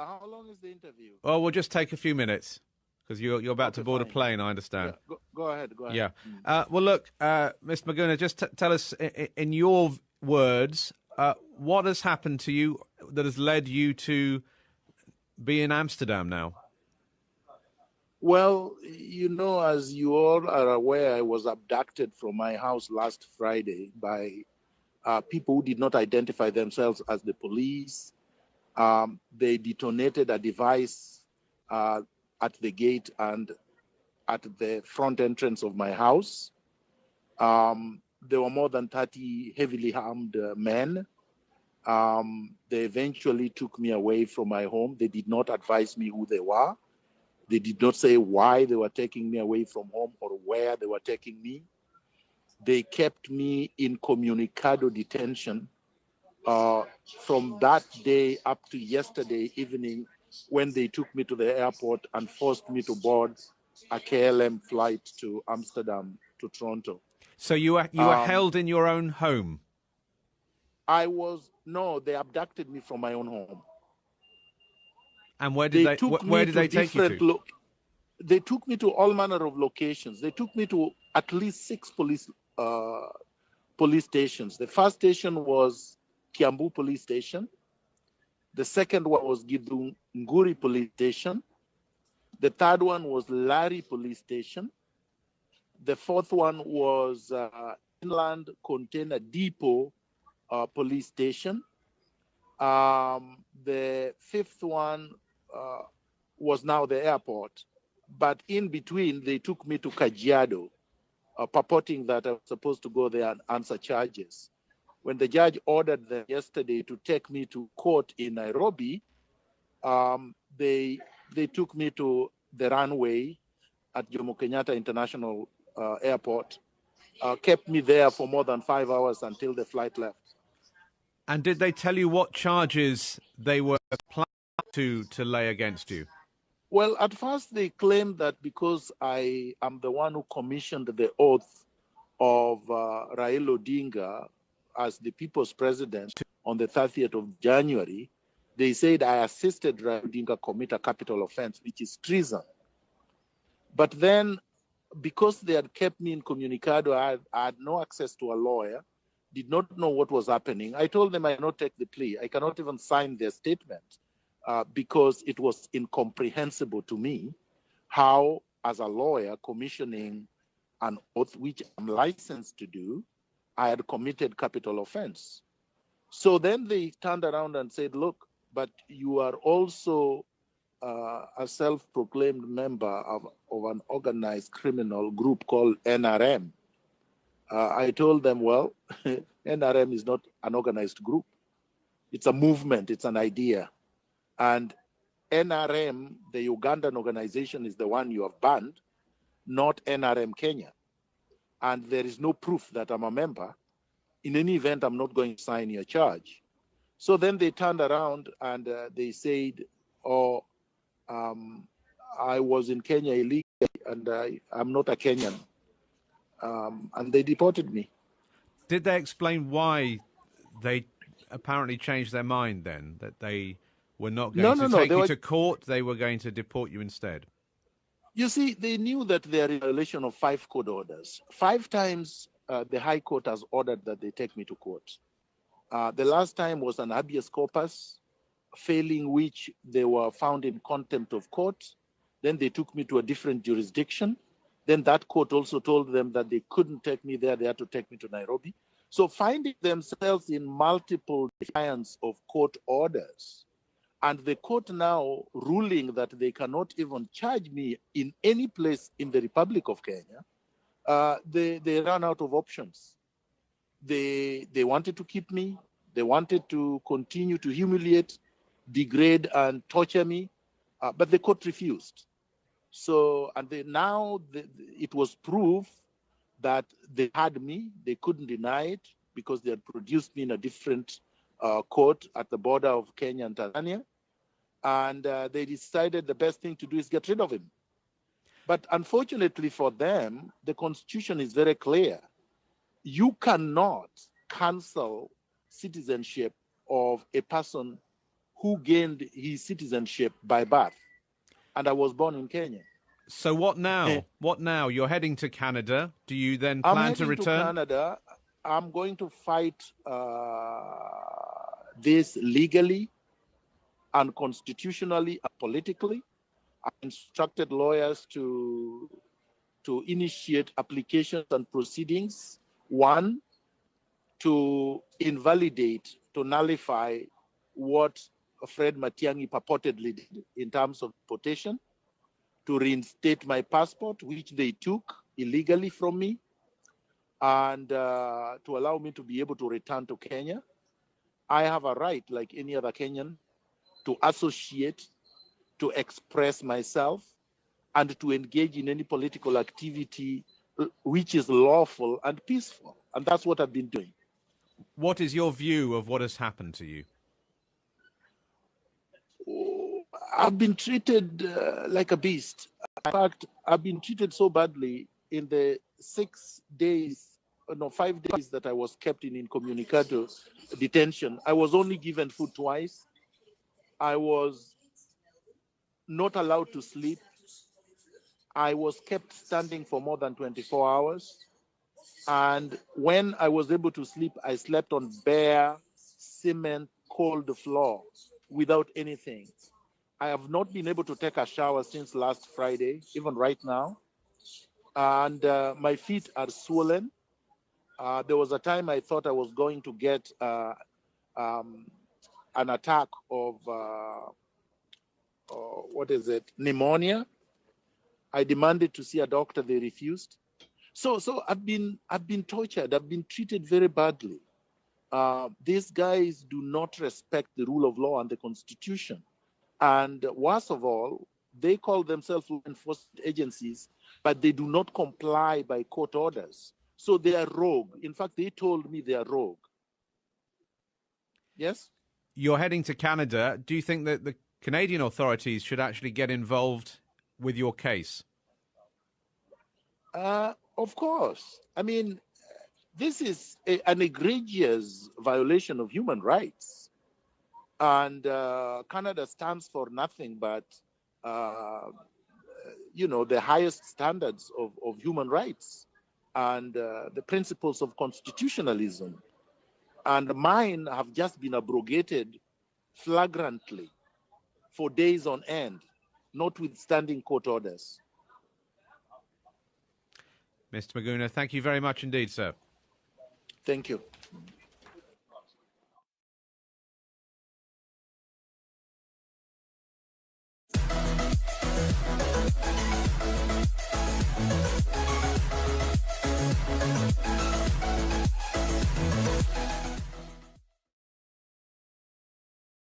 How long is the interview? Oh, we'll just take a few minutes because you're about to board a plane, I understand. Yeah, go ahead. Yeah. Well, look, Mr. Miguna, just tell us in your words, what has happened to you that has led you to be in Amsterdam now? Well, as you all are aware, I was abducted from my house last Friday by people who did not identify themselves as the police. They detonated a device at the gate and at the front entrance of my house. There were more than 30 heavily armed men. They eventually took me away from my home. They did not advise me who they were. They did not say why they were taking me away from home or where they were taking me. They kept me in Comunicado detention from that day up to yesterday evening when they took me to the airport and forced me to board a KLM flight to Amsterdam to Toronto. So you were held in your own home? No, they abducted me from my own home. And where did they take you to? They took me to all manner of locations. They took me to at least 6 police stations. The first station was Kiambu Police Station. The second one was Githunguri Police Station. The third one was Lari Police Station. The fourth one was Inland Container Depot Police Station. The fifth one was now the airport. But in between, they took me to Kajiado, purporting that I was supposed to go there and answer charges. When the judge ordered them yesterday to take me to court in Nairobi, they took me to the runway at Jomo Kenyatta International Airport, kept me there for more than 5 hours until the flight left. And did they tell you what charges they were planning to lay against you? Well, at first they claimed that because I am the one who commissioned the oath of Raila Odinga as the people's president on the 30th of January, they said I assisted Raila Odinga commit a capital offense, which is treason. But then, because they had kept me in Comunicado, I had no access to a lawyer, did not know what was happening. I told them I cannot take the plea. I cannot even sign their statement because it was incomprehensible to me how, as a lawyer commissioning an oath, which I'm licensed to do, I had committed capital offense. So then they turned around and said, look, but you are also a self-proclaimed member of an organized criminal group called NRM. I told them, well, NRM is not an organized group. It's a movement, it's an idea. And NRM, the Ugandan organization, is the one you have banned, not NRM Kenya. And there is no proof that I'm a member. In any event, I'm not going to sign your charge. So then they turned around and they said, I was in Kenya illegally and I'm not a Kenyan. And they deported me. Did they explain why they apparently changed their mind then, that they were not going to take you to court, they were going to deport you instead? You see, they knew that they are in violation of 5 court orders. 5 times the High Court has ordered that they take me to court. The last time was an habeas corpus, failing which they were found in contempt of court. Then they took me to a different jurisdiction. Then that court also told them that they couldn't take me there, they had to take me to Nairobi. So finding themselves in multiple defiance of court orders, and the court now ruling that they cannot even charge me in any place in the Republic of Kenya, they ran out of options. They wanted to keep me. They wanted to continue to humiliate, degrade, and torture me, but the court refused. So, and it was proof that they had me. They couldn't deny it because they had produced me in a different court at the border of Kenya and Tanzania. And they decided the best thing to do is get rid of him. But unfortunately for them, the Constitution is very clear. You cannot cancel citizenship of a person who gained his citizenship by birth. And I was born in Kenya. So what now? What now? You're heading to Canada. Do you then I'm plan to heading to return? Canada. I'm going to fight this legally and constitutionally and politically. I instructed lawyers to initiate applications and proceedings. One, to invalidate, to nullify what Fred Matiang'i purportedly did in terms of deportation, to reinstate my passport, which they took illegally from me, and to allow me to be able to return to Kenya. I have a right, like any other Kenyan, to associate, to express myself, and to engage in any political activity which is lawful and peaceful. And that's what I've been doing. What is your view of what has happened to you? I've been treated like a beast. In fact, I've been treated so badly in the 5 days that I was kept in incommunicado detention. I was only given food twice. I was not allowed to sleep. I was kept standing for more than 24 hours. And when I was able to sleep, I slept on bare cement, cold floor without anything. I have not been able to take a shower since last Friday, even right now. And my feet are swollen. There was a time I thought I was going to get an attack of pneumonia. I demanded to see a doctor. They refused. So I've been tortured. I've been treated very badly. These guys do not respect the rule of law and the Constitution. And worst of all, they call themselves law enforcement agencies, but they do not comply by court orders. So they are rogue. In fact, they told me they are rogue. Yes? You're heading to Canada. Do you think that the Canadian authorities should actually get involved with your case? Of course. I mean, this is an egregious violation of human rights. And Canada stands for nothing but, the highest standards of human rights and the principles of constitutionalism. And mine have just been abrogated flagrantly for days on end, notwithstanding court orders. Mr. Miguna, thank you very much indeed, sir. Thank you.